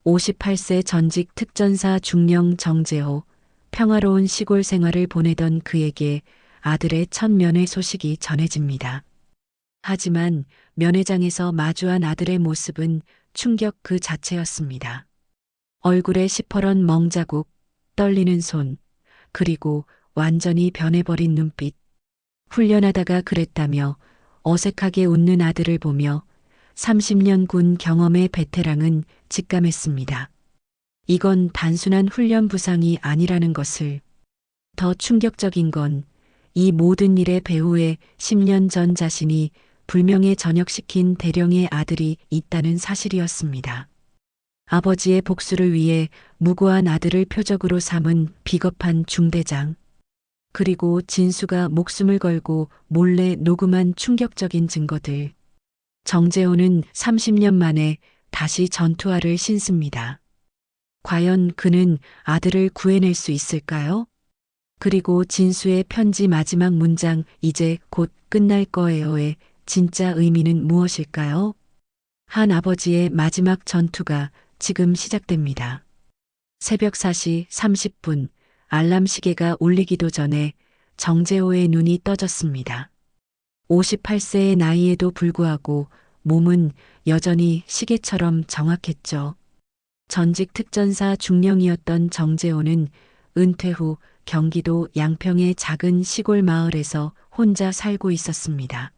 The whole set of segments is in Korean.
58세 전직 특전사 중령 정재호, 평화로운 시골 생활을 보내던 그에게 아들의 첫 면회 소식이 전해집니다. 하지만 면회장에서 마주한 아들의 모습은 충격 그 자체였습니다. 얼굴에 시퍼런 멍자국, 떨리는 손, 그리고 완전히 변해버린 눈빛. 훈련하다가 그랬다며 어색하게 웃는 아들을 보며 30년 군 경험의 베테랑은 직감했습니다. 이건 단순한 훈련 부상이 아니라는 것을. 더 충격적인 건 이 모든 일의 배후에 10년 전 자신이 불명예 전역시킨 대령의 아들이 있다는 사실이었습니다. 아버지의 복수를 위해 무고한 아들을 표적으로 삼은 비겁한 중대장. 그리고 진수가 목숨을 걸고 몰래 녹음한 충격적인 증거들. 정재호는 30년 만에 다시 전투화를 신습니다. 과연 그는 아들을 구해낼 수 있을까요? 그리고 진수의 편지 마지막 문장 "이제 곧 끝날 거예요의 진짜 의미는 무엇일까요? 한 아버지의 마지막 전투가 지금 시작됩니다. 새벽 4시 30분 알람 시계가 울리기도 전에 정재호의 눈이 떠졌습니다. 58세의 나이에도 불구하고 몸은 여전히 시계처럼 정확했죠. 전직 특전사 중령이었던 정재호는 은퇴 후 경기도 양평의 작은 시골 마을에서 혼자 살고 있었습니다.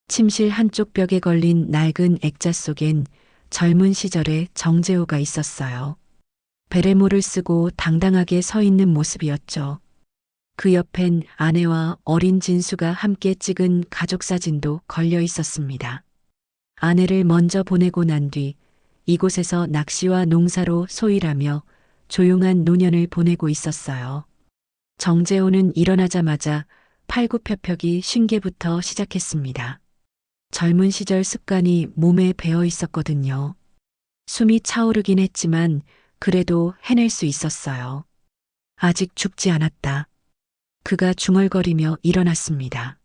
침실 한쪽 벽에 걸린 낡은 액자 속엔 젊은 시절의 정재호가 있었어요. 베레모를 쓰고 당당하게 서 있는 모습이었죠. 그 옆엔 아내와 어린 진수가 함께 찍은 가족 사진도 걸려 있었습니다. 아내를 먼저 보내고 난 뒤 이곳에서 낚시와 농사로 소일하며 조용한 노년을 보내고 있었어요. 정재호는 일어나자마자 팔굽혀펴기 50개부터 시작했습니다. 젊은 시절 습관이 몸에 배어 있었거든요. 숨이 차오르긴 했지만 그래도 해낼 수 있었어요. 아직 죽지 않았다. 그가 중얼거리며 일어났습니다.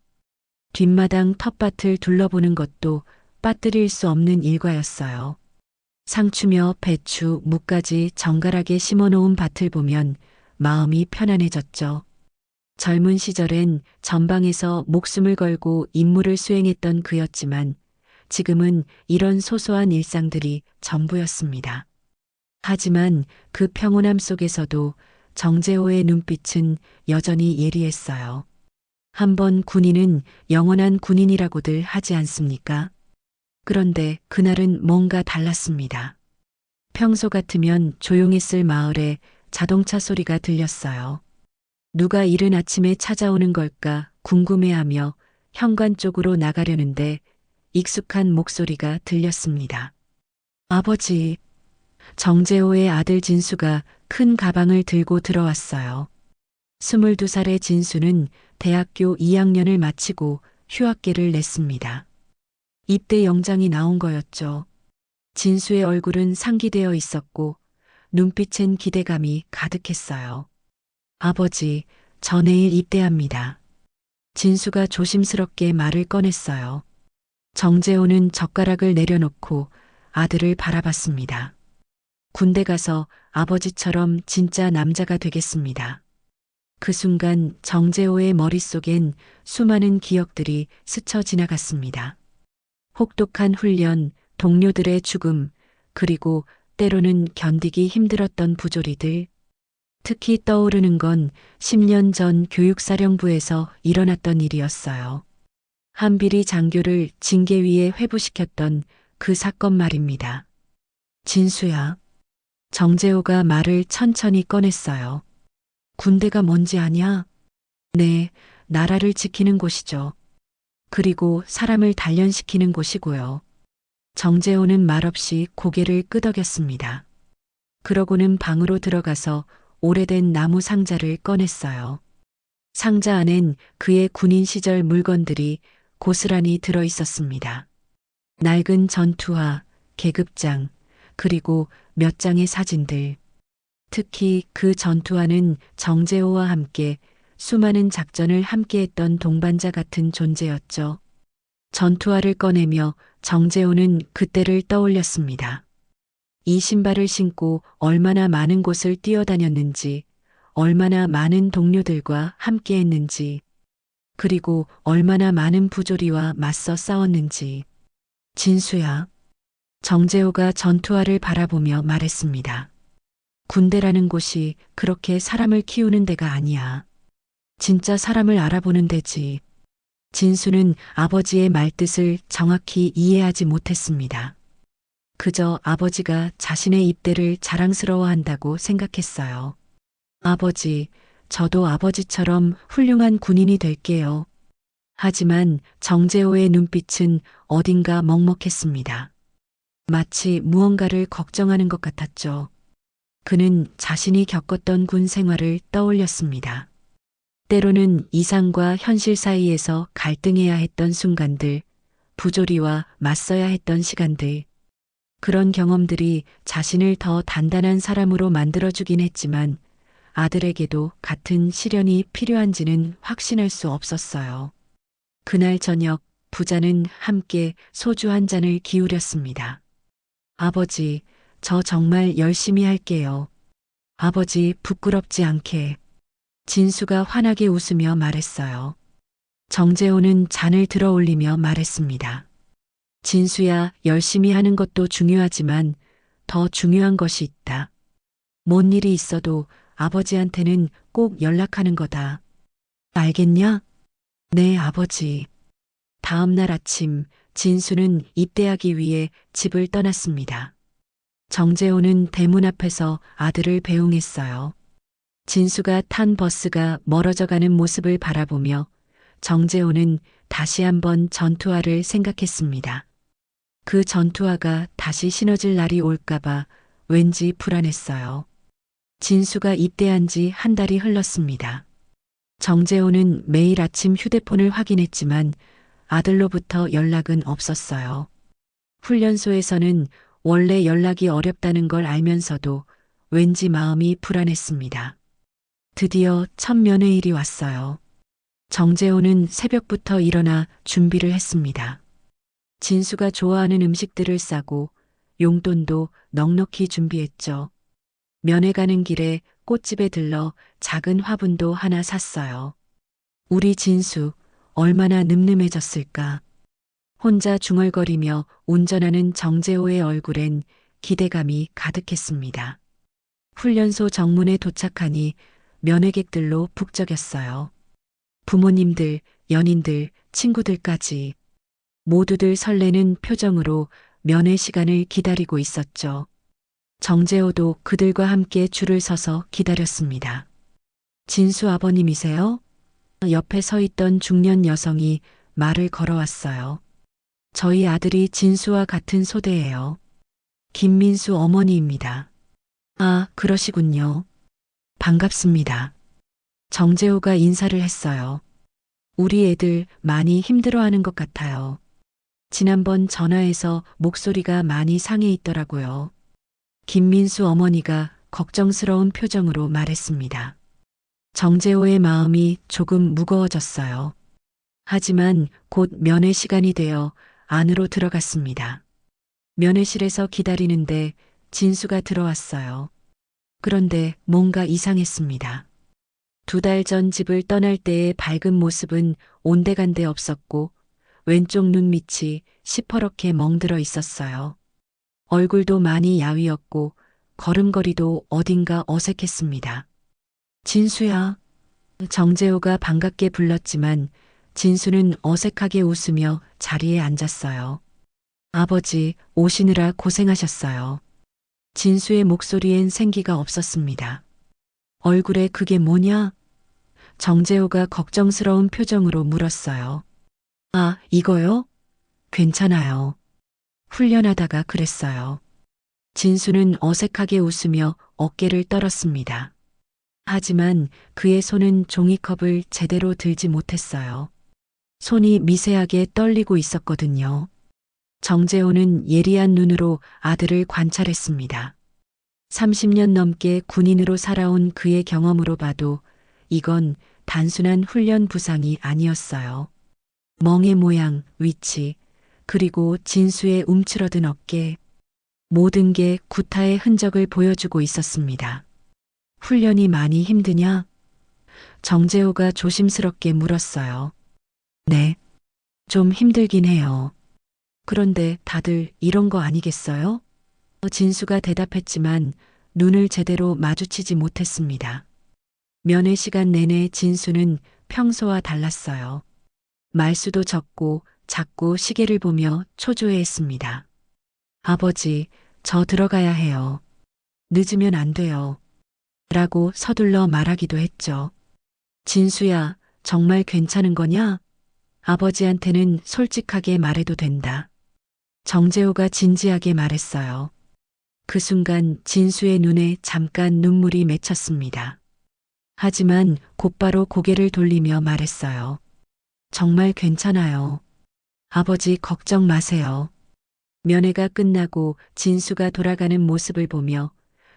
뒷마당 텃밭을 둘러보는 것도 빠뜨릴 수 없는 일과였어요. 상추며 배추, 무까지 정갈하게 심어놓은 밭을 보면 마음이 편안해졌죠. 젊은 시절엔 전방에서 목숨을 걸고 임무를 수행했던 그였지만 지금은 이런 소소한 일상들이 전부였습니다. 하지만 그 평온함 속에서도 정재호의 눈빛은 여전히 예리했어요. 한번 군인은 영원한 군인이라고들 하지 않습니까? 그런데 그날은 뭔가 달랐습니다. 평소 같으면 조용했을 마을에 자동차 소리가 들렸어요. 누가 이른 아침에 찾아오는 걸까 궁금해하며 현관 쪽으로 나가려는데 익숙한 목소리가 들렸습니다. 아버지. 정재호의 아들 진수가 큰 가방을 들고 들어왔어요. 22살의 진수는 대학교 2학년을 마치고 휴학계를 냈습니다. 입대 영장이 나온 거였죠. 진수의 얼굴은 상기되어 있었고 눈빛엔 기대감이 가득했어요. 아버지, 저 내일 입대합니다. 진수가 조심스럽게 말을 꺼냈어요. 정재호는 젓가락을 내려놓고 아들을 바라봤습니다. 군대 가서 아버지처럼 진짜 남자가 되겠습니다. 그 순간 정재호의 머릿속엔 수많은 기억들이 스쳐 지나갔습니다. 혹독한 훈련, 동료들의 죽음, 그리고 때로는 견디기 힘들었던 부조리들. 특히 떠오르는 건 10년 전 교육사령부에서 일어났던 일이었어요. 한비리 장교를 징계 위에 회부시켰던 그 사건 말입니다. 진수야. 정재호가 말을 천천히 꺼냈어요. 군대가 뭔지 아냐? 네, 나라를 지키는 곳이죠. 그리고 사람을 단련시키는 곳이고요. 정재호는 말없이 고개를 끄덕였습니다. 그러고는 방으로 들어가서 오래된 나무 상자를 꺼냈어요. 상자 안엔 그의 군인 시절 물건들이 고스란히 들어 있었습니다. 낡은 전투화, 계급장, 그리고 몇 장의 사진들. 특히 그 전투화는 정재호와 함께 수많은 작전을 함께했던 동반자 같은 존재였죠. 전투화를 꺼내며 정재호는 그때를 떠올렸습니다. 이 신발을 신고 얼마나 많은 곳을 뛰어다녔는지, 얼마나 많은 동료들과 함께 했는지, 그리고 얼마나 많은 부조리와 맞서 싸웠는지. 진수야. 정재호가 전투화를 바라보며 말했습니다. 군대라는 곳이 그렇게 사람을 키우는 데가 아니야. 진짜 사람을 알아보는 데지. 진수는 아버지의 말뜻을 정확히 이해하지 못했습니다. 그저 아버지가 자신의 입대를 자랑스러워한다고 생각했어요. 아버지, 저도 아버지처럼 훌륭한 군인이 될게요. 하지만 정재호의 눈빛은 어딘가 먹먹했습니다. 마치 무언가를 걱정하는 것 같았죠. 그는 자신이 겪었던 군 생활을 떠올렸습니다. 때로는 이상과 현실 사이에서 갈등해야 했던 순간들, 부조리와 맞서야 했던 시간들. 그런 경험들이 자신을 더 단단한 사람으로 만들어주긴 했지만 아들에게도 같은 시련이 필요한지는 확신할 수 없었어요. 그날 저녁 부자는 함께 소주 한 잔을 기울였습니다. 아버지, 저 정말 열심히 할게요. 아버지 부끄럽지 않게. 진수가 환하게 웃으며 말했어요. 정재호는 잔을 들어 올리며 말했습니다. 진수야, 열심히 하는 것도 중요하지만 더 중요한 것이 있다. 뭔 일이 있어도 아버지한테는 꼭 연락하는 거다. 알겠냐? 네, 아버지. 다음 날 아침, 진수는 입대하기 위해 집을 떠났습니다. 정재호는 대문 앞에서 아들을 배웅했어요. 진수가 탄 버스가 멀어져 가는 모습을 바라보며 정재호는 다시 한번 전투화를 생각했습니다. 그 전투화가 다시 신어질 날이 올까봐 왠지 불안했어요. 진수가 입대한 지 한 달이 흘렀습니다. 정재호는 매일 아침 휴대폰을 확인했지만 아들로부터 연락은 없었어요. 훈련소에서는 원래 연락이 어렵다는 걸 알면서도 왠지 마음이 불안했습니다. 드디어 첫 면회일이 왔어요. 정재호는 새벽부터 일어나 준비를 했습니다. 진수가 좋아하는 음식들을 싸고 용돈도 넉넉히 준비했죠. 면회 가는 길에 꽃집에 들러 작은 화분도 하나 샀어요. 우리 진수 얼마나 늠름해졌을까. 혼자 중얼거리며 운전하는 정재호의 얼굴엔 기대감이 가득했습니다. 훈련소 정문에 도착하니 면회객들로 북적였어요. 부모님들, 연인들, 친구들까지 모두들 설레는 표정으로 면회 시간을 기다리고 있었죠. 정재호도 그들과 함께 줄을 서서 기다렸습니다. 진수 아버님이세요? 옆에 서 있던 중년 여성이 말을 걸어왔어요. 저희 아들이 진수와 같은 소대예요. 김민수 어머니입니다. 아, 그러시군요. 반갑습니다. 정재호가 인사를 했어요. 우리 애들 많이 힘들어하는 것 같아요. 지난번 전화에서 목소리가 많이 상해 있더라고요. 김민수 어머니가 걱정스러운 표정으로 말했습니다. 정재호의 마음이 조금 무거워졌어요. 하지만 곧 면회 시간이 되어 안으로 들어갔습니다. 면회실에서 기다리는데 진수가 들어왔어요. 그런데 뭔가 이상했습니다. 2달 전 집을 떠날 때의 밝은 모습은 온데간데 없었고 왼쪽 눈 밑이 시퍼렇게 멍들어 있었어요. 얼굴도 많이 야위었고 걸음걸이도 어딘가 어색했습니다. 진수야. 정재호가 반갑게 불렀지만 진수는 어색하게 웃으며 자리에 앉았어요. 아버지, 오시느라 고생하셨어요. 진수의 목소리엔 생기가 없었습니다. 얼굴에 그게 뭐냐? 정재호가 걱정스러운 표정으로 물었어요. 아, 이거요? 괜찮아요. 훈련하다가 그랬어요. 진수는 어색하게 웃으며 어깨를 떨었습니다. 하지만 그의 손은 종이컵을 제대로 들지 못했어요. 손이 미세하게 떨리고 있었거든요. 정재호는 예리한 눈으로 아들을 관찰했습니다. 30년 넘게 군인으로 살아온 그의 경험으로 봐도 이건 단순한 훈련 부상이 아니었어요. 멍의 모양, 위치, 그리고 진수의 움츠러든 어깨. 모든 게 구타의 흔적을 보여주고 있었습니다. 훈련이 많이 힘드냐? 정재호가 조심스럽게 물었어요. 네, 좀 힘들긴 해요. 그런데 다들 이런 거 아니겠어요? 진수가 대답했지만 눈을 제대로 마주치지 못했습니다. 면회 시간 내내 진수는 평소와 달랐어요. 말수도 적고 자꾸 시계를 보며 초조해했습니다. 아버지, 저 들어가야 해요. 늦으면 안 돼요. 라고 서둘러 말하기도 했죠. 진수야, 정말 괜찮은 거냐? 아버지한테는 솔직하게 말해도 된다. 정재호가 진지하게 말했어요. 그 순간 진수의 눈에 잠깐 눈물이 맺혔습니다. 하지만 곧바로 고개를 돌리며 말했어요. 정말 괜찮아요. 아버지 걱정 마세요. 면회가 끝나고 진수가 돌아가는 모습을 보며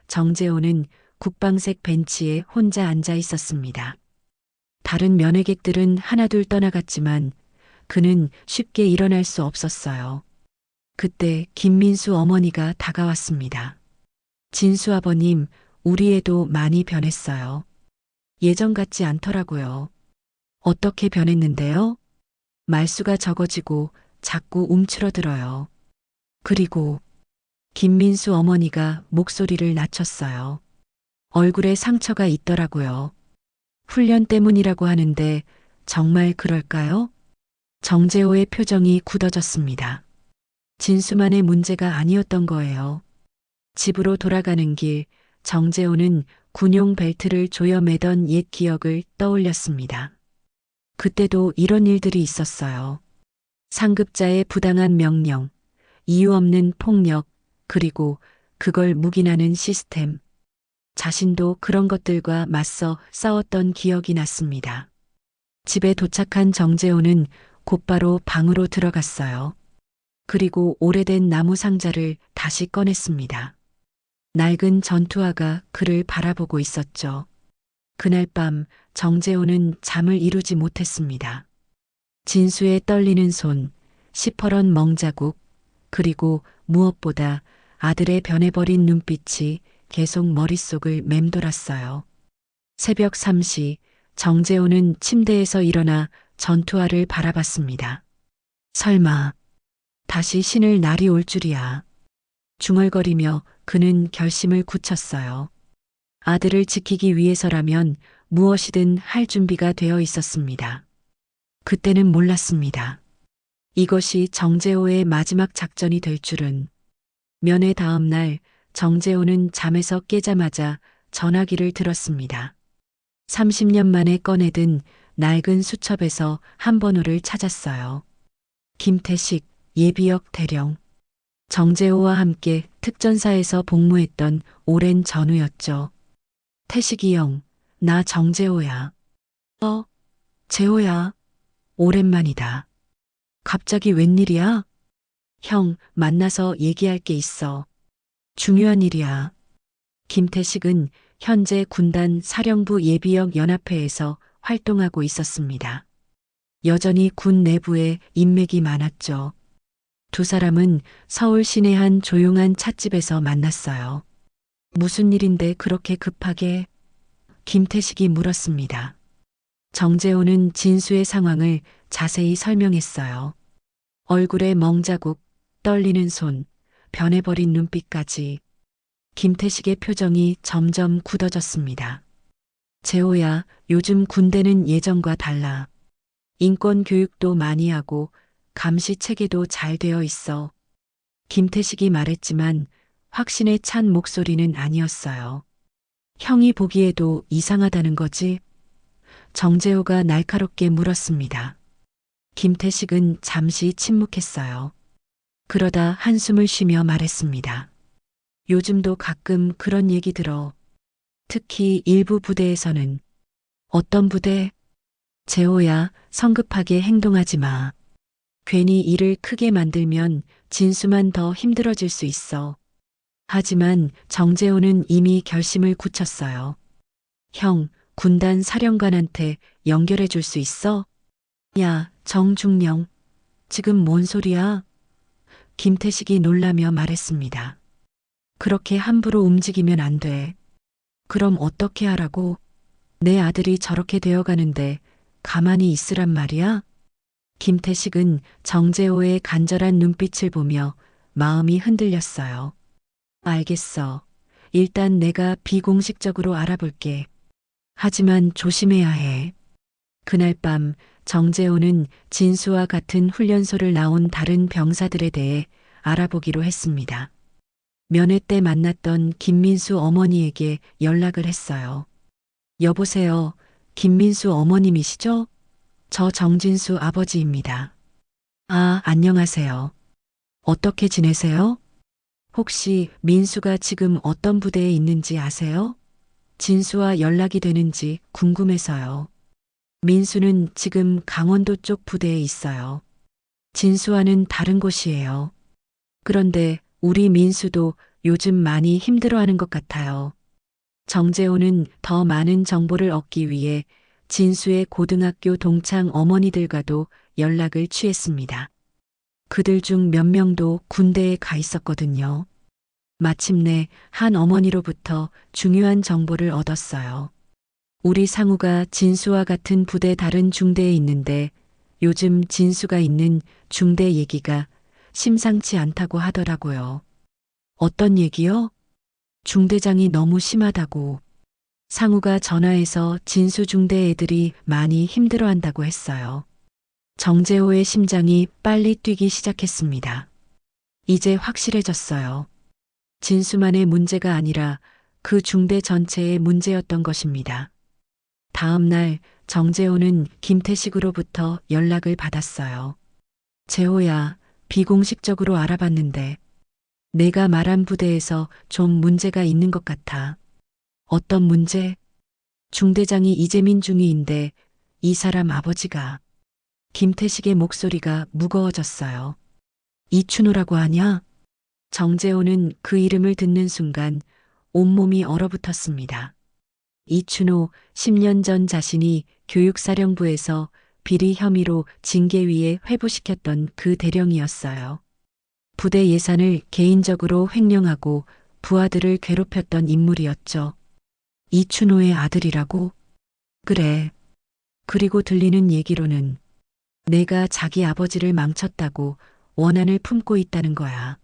정재호는 국방색 벤치에 혼자 앉아 있었습니다. 다른 면회객들은 하나둘 떠나갔지만 그는 쉽게 일어날 수 없었어요. 그때 김민수 어머니가 다가왔습니다. 진수 아버님, 우리 애도 많이 변했어요. 예전 같지 않더라고요. 어떻게 변했는데요? 말수가 적어지고 자꾸 움츠러들어요. 그리고 김민수 어머니가 목소리를 낮췄어요. 얼굴에 상처가 있더라고요. 훈련 때문이라고 하는데 정말 그럴까요? 정재호의 표정이 굳어졌습니다. 진수만의 문제가 아니었던 거예요. 집으로 돌아가는 길, 정재호는 군용 벨트를 조여 매던 옛 기억을 떠올렸습니다. 그때도 이런 일들이 있었어요. 상급자의 부당한 명령, 이유 없는 폭력, 그리고 그걸 묵인하는 시스템. 자신도 그런 것들과 맞서 싸웠던 기억이 났습니다. 집에 도착한 정재호는 곧바로 방으로 들어갔어요. 그리고 오래된 나무 상자를 다시 꺼냈습니다. 낡은 전투화가 그를 바라보고 있었죠. 그날 밤 정재호는 잠을 이루지 못했습니다. 진수의 떨리는 손, 시퍼런 멍자국, 그리고 무엇보다 아들의 변해버린 눈빛이 계속 머릿속을 맴돌았어요. 새벽 3시 정재호는 침대에서 일어나 전투화를 바라봤습니다. 설마 다시 신을 날이 올 줄이야. 중얼거리며 그는 결심을 굳혔어요. 아들을 지키기 위해서라면 무엇이든 할 준비가 되어 있었습니다. 그때는 몰랐습니다. 이것이 정재호의 마지막 작전이 될 줄은. 면회 다음 날 정재호는 잠에서 깨자마자 전화기를 들었습니다. 30년 만에 꺼내든 낡은 수첩에서 한 번호를 찾았어요. 김태식 예비역 대령. 정재호와 함께 특전사에서 복무했던 오랜 전우였죠. 태식이 형, 나 정재호야. 재호야. 오랜만이다. 갑자기 웬일이야? 형, 만나서 얘기할 게 있어. 중요한 일이야. 김태식은 현재 군단 사령부 예비역 연합회에서 활동하고 있었습니다. 여전히 군 내부에 인맥이 많았죠. 두 사람은 서울 시내 한 조용한 찻집에서 만났어요. 무슨 일인데 그렇게 급하게? 김태식이 물었습니다. 정재호는 진수의 상황을 자세히 설명했어요. 얼굴에 멍자국, 떨리는 손, 변해버린 눈빛까지. 김태식의 표정이 점점 굳어졌습니다. 재호야, 요즘 군대는 예전과 달라. 인권 교육도 많이 하고 감시 체계도 잘 되어 있어. 김태식이 말했지만 확신에 찬 목소리는 아니었어요. 형이 보기에도 이상하다는 거지? 정재호가 날카롭게 물었습니다. 김태식은 잠시 침묵했어요. 그러다 한숨을 쉬며 말했습니다. 요즘도 가끔 그런 얘기 들어. 특히 일부 부대에서는. 어떤 부대? 재호야, 성급하게 행동하지 마. 괜히 일을 크게 만들면 진수만 더 힘들어질 수 있어. 하지만 정재호는 이미 결심을 굳혔어요. 형, 군단 사령관한테 연결해 줄 수 있어? 야, 정중령. 지금 뭔 소리야? 김태식이 놀라며 말했습니다. 그렇게 함부로 움직이면 안 돼. 그럼 어떻게 하라고? 내 아들이 저렇게 되어가는데 가만히 있으란 말이야? 김태식은 정재호의 간절한 눈빛을 보며 마음이 흔들렸어요. 알겠어. 일단 내가 비공식적으로 알아볼게. 하지만 조심해야 해. 그날 밤 정재호는 진수와 같은 훈련소를 나온 다른 병사들에 대해 알아보기로 했습니다. 면회 때 만났던 김민수 어머니에게 연락을 했어요. 여보세요. 김민수 어머님이시죠? 저 정진수 아버지입니다. 아, 안녕하세요. 어떻게 지내세요? 혹시 민수가 지금 어떤 부대에 있는지 아세요? 진수와 연락이 되는지 궁금해서요. 민수는 지금 강원도 쪽 부대에 있어요. 진수와는 다른 곳이에요. 그런데 우리 민수도 요즘 많이 힘들어하는 것 같아요. 정재호는 더 많은 정보를 얻기 위해 진수의 고등학교 동창 어머니들과도 연락을 취했습니다. 그들 중 몇 명도 군대에 가 있었거든요. 마침내 한 어머니로부터 중요한 정보를 얻었어요. 우리 상우가 진수와 같은 부대 다른 중대에 있는데 요즘 진수가 있는 중대 얘기가 심상치 않다고 하더라고요. 어떤 얘기요? 중대장이 너무 심하다고. 상우가 전화해서 진수 중대 애들이 많이 힘들어한다고 했어요. 정재호의 심장이 빨리 뛰기 시작했습니다. 이제 확실해졌어요. 진수만의 문제가 아니라 그 중대 전체의 문제였던 것입니다. 다음 날 정재호는 김태식으로부터 연락을 받았어요. 재호야, 비공식적으로 알아봤는데 내가 말한 부대에서 좀 문제가 있는 것 같아. 어떤 문제? 중대장이 이재민 중위인데 이 사람 아버지가. 김태식의 목소리가 무거워졌어요. 이춘호라고 하냐? 정재호는 그 이름을 듣는 순간 온몸이 얼어붙었습니다. 이춘호 10년 전 자신이 교육사령부에서 비리 혐의로 징계위에 회부시켰던 그 대령이었어요. 부대 예산을 개인적으로 횡령하고 부하들을 괴롭혔던 인물이었죠. 이춘호의 아들이라고? 그래. 그리고 들리는 얘기로는 내가 자기 아버지를 망쳤다고 원한을 품고 있다는 거야.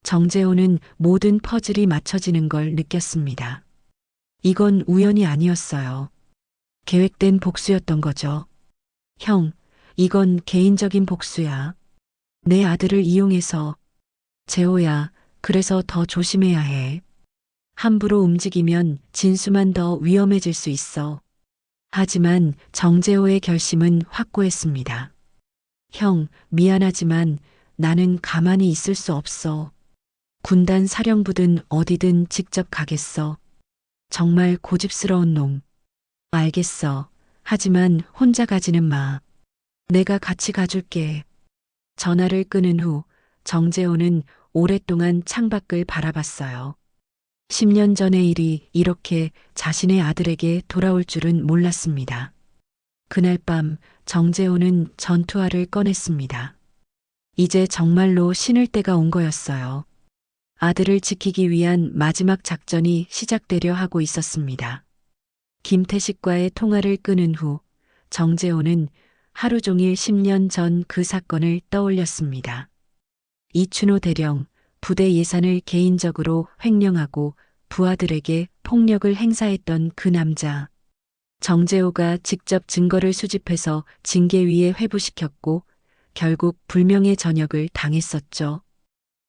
정재호는 모든 퍼즐이 맞춰지는 걸 느꼈습니다. 이건 우연이 아니었어요. 계획된 복수였던 거죠. 형, 이건 개인적인 복수야. 내 아들을 이용해서. 재호야, 그래서 더 조심해야 해. 함부로 움직이면 진수만 더 위험해질 수 있어. 하지만 정재호의 결심은 확고했습니다. 형, 미안하지만 나는 가만히 있을 수 없어. 군단 사령부든 어디든 직접 가겠어. 정말 고집스러운 놈. 알겠어. 하지만 혼자 가지는 마. 내가 같이 가줄게. 전화를 끊은 후 정재호는 오랫동안 창밖을 바라봤어요. 10년 전의 일이 이렇게 자신의 아들에게 돌아올 줄은 몰랐습니다. 그날 밤 정재호는 전투화를 꺼냈습니다. 이제 정말로 신을 때가 온 거였어요. 아들을 지키기 위한 마지막 작전이 시작되려 하고 있었습니다. 김태식과의 통화를 끊은 후 정재호는 하루 종일 10년 전 그 사건을 떠올렸습니다. 이춘호 대령, 부대 예산을 개인적으로 횡령하고 부하들에게 폭력을 행사했던 그 남자. 정재호가 직접 증거를 수집해서 징계위에 회부시켰고 결국 불명예 전역을 당했었죠.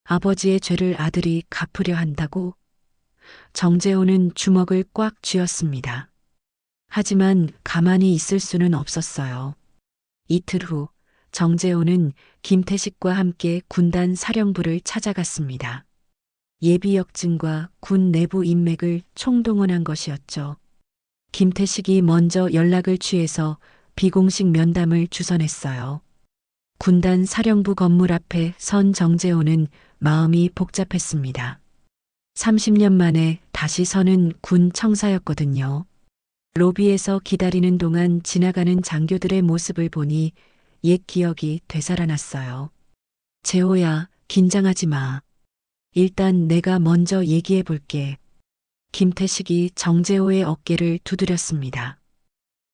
아버지의 죄를 아들이 갚으려 한다고? 정재호는 주먹을 꽉 쥐었습니다. 하지만 가만히 있을 수는 없었어요. 이틀 후 정재호는 김태식과 함께 군단 사령부를 찾아갔습니다. 예비 역증과 군 내부 인맥을 총동원한 것이었죠. 김태식이 먼저 연락을 취해서 비공식 면담을 주선했어요. 군단 사령부 건물 앞에 선 정재호는 마음이 복잡했습니다. 30년 만에 다시 서는 군 청사였거든요. 로비에서 기다리는 동안 지나가는 장교들의 모습을 보니 옛 기억이 되살아났어요. 재호야, 긴장하지 마. 일단 내가 먼저 얘기해 볼게. 김태식이 정재호의 어깨를 두드렸습니다.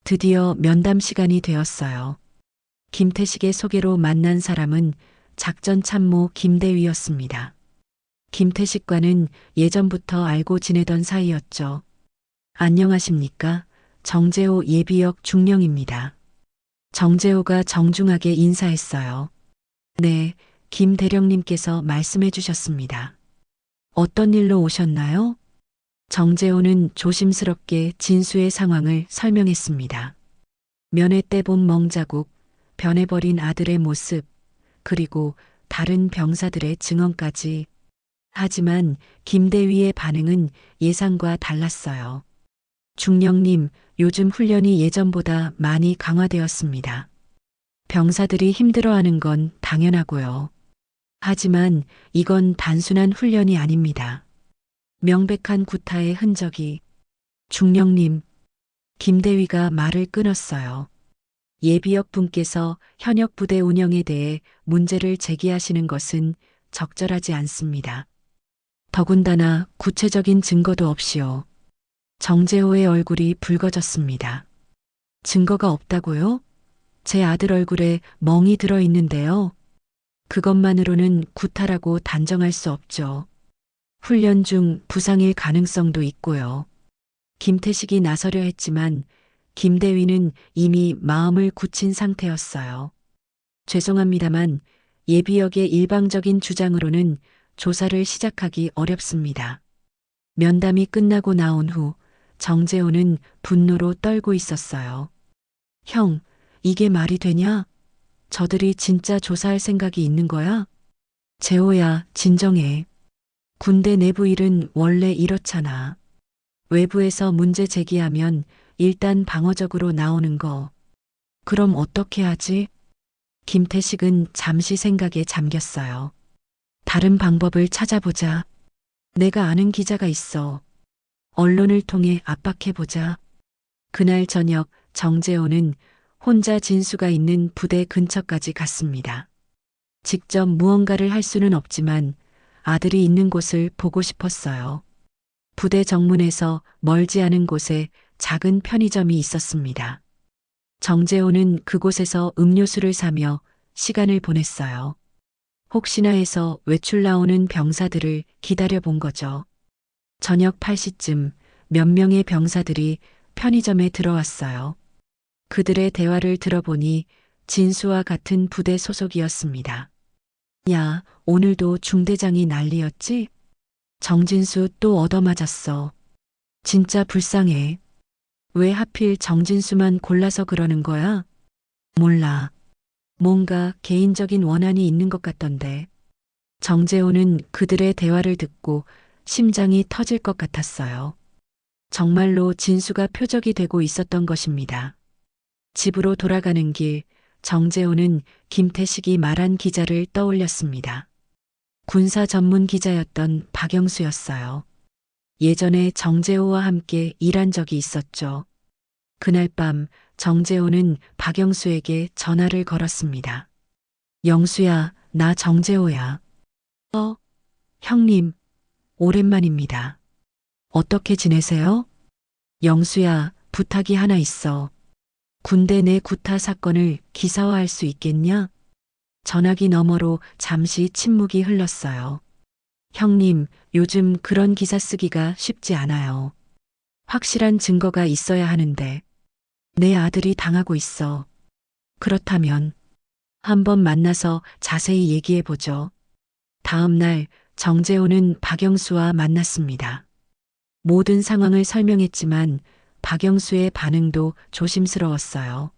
드디어 면담 시간이 되었어요. 김태식의 소개로 만난 사람은 작전 참모 김대위였습니다. 김태식과는 예전부터 알고 지내던 사이였죠. 안녕하십니까? 정재호 예비역 중령입니다. 정재호가 정중하게 인사했어요. 네, 김 대령님께서 말씀해 주셨습니다. 어떤 일로 오셨나요? 정재호는 조심스럽게 진수의 상황을 설명했습니다. 면회 때 본 멍자국, 변해버린 아들의 모습, 그리고 다른 병사들의 증언까지. 하지만 김대위의 반응은 예상과 달랐어요. 중령님, 요즘 훈련이 예전보다 많이 강화되었습니다. 병사들이 힘들어하는 건 당연하고요. 하지만 이건 단순한 훈련이 아닙니다. 명백한 구타의 흔적이. 중령님, 김대위가 말을 끊었어요. 예비역 분께서 현역 부대 운영에 대해 문제를 제기하시는 것은 적절하지 않습니다. 더군다나 구체적인 증거도 없이요. 정재호의 얼굴이 붉어졌습니다. 증거가 없다고요? 제 아들 얼굴에 멍이 들어 있는데요. 그것만으로는 구타라고 단정할 수 없죠. 훈련 중 부상일 가능성도 있고요. 김태식이 나서려 했지만 김대위는 이미 마음을 굳힌 상태였어요. 죄송합니다만 예비역의 일방적인 주장으로는 조사를 시작하기 어렵습니다. 면담이 끝나고 나온 후 정재호는 분노로 떨고 있었어요. 형, 이게 말이 되냐? 저들이 진짜 조사할 생각이 있는 거야? 재호야, 진정해. 군대 내부 일은 원래 이렇잖아. 외부에서 문제 제기하면 일단 방어적으로 나오는 거. 그럼 어떻게 하지? 김태식은 잠시 생각에 잠겼어요. 다른 방법을 찾아보자. 내가 아는 기자가 있어. 언론을 통해 압박해보자. 그날 저녁 정재호는 혼자 진수가 있는 부대 근처까지 갔습니다. 직접 무언가를 할 수는 없지만 아들이 있는 곳을 보고 싶었어요. 부대 정문에서 멀지 않은 곳에 작은 편의점이 있었습니다. 정재호는 그곳에서 음료수를 사며 시간을 보냈어요. 혹시나 해서 외출 나오는 병사들을 기다려 본 거죠. 저녁 8시쯤 몇 명의 병사들이 편의점에 들어왔어요. 그들의 대화를 들어보니 진수와 같은 부대 소속이었습니다. 야, 오늘도 중대장이 난리였지? 정진수 또 얻어맞았어. 진짜 불쌍해. 왜 하필 정진수만 골라서 그러는 거야? 몰라. 뭔가 개인적인 원한이 있는 것 같던데. 정재호는 그들의 대화를 듣고 심장이 터질 것 같았어요. 정말로 진수가 표적이 되고 있었던 것입니다. 집으로 돌아가는 길, 정재호는 김태식이 말한 기자를 떠올렸습니다. 군사 전문 기자였던 박영수였어요. 예전에 정재호와 함께 일한 적이 있었죠. 그날 밤 정재호는 박영수에게 전화를 걸었습니다. 영수야, 나 정재호야. 형님, 오랜만입니다. 어떻게 지내세요? 영수야, 부탁이 하나 있어. 군대 내 구타 사건을 기사화할 수 있겠냐? 전화기 너머로 잠시 침묵이 흘렀어요. 형님, 요즘 그런 기사 쓰기가 쉽지 않아요. 확실한 증거가 있어야 하는데. 내 아들이 당하고 있어. 그렇다면 한번 만나서 자세히 얘기해 보죠. 다음 날 정재호는 박영수와 만났습니다. 모든 상황을 설명했지만 박영수의 반응도 조심스러웠어요.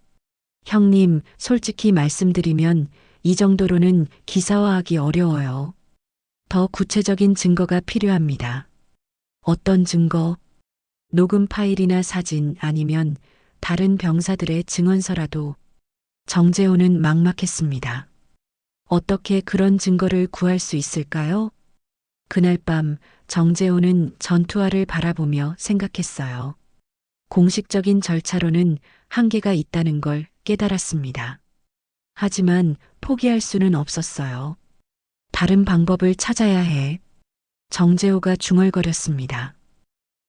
형님, 솔직히 말씀드리면 이 정도로는 기사화하기 어려워요. 더 구체적인 증거가 필요합니다. 어떤 증거? 녹음 파일이나 사진 아니면 다른 병사들의 증언서라도. 정재호는 막막했습니다. 어떻게 그런 증거를 구할 수 있을까요? 그날 밤 정재호는 전투화를 바라보며 생각했어요. 공식적인 절차로는 한계가 있다는 걸 깨달았습니다. 하지만 포기할 수는 없었어요. 다른 방법을 찾아야 해. 정재호가 중얼거렸습니다.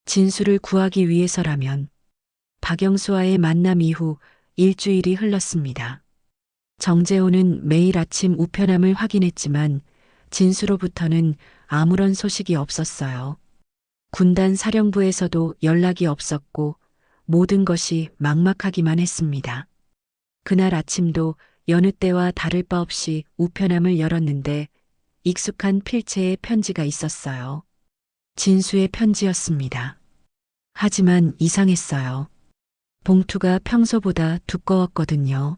진수를 구하기 위해서라면. 박영수와의 만남 이후 일주일이 흘렀습니다. 정재호는 매일 아침 우편함을 확인했지만 진수로부터는 아무런 소식이 없었어요. 군단 사령부에서도 연락이 없었고 모든 것이 막막하기만 했습니다. 그날 아침도 여느 때와 다를 바 없이 우편함을 열었는데 익숙한 필체에 편지가 있었어요. 진수의 편지였습니다. 하지만 이상했어요. 봉투가 평소보다 두꺼웠거든요.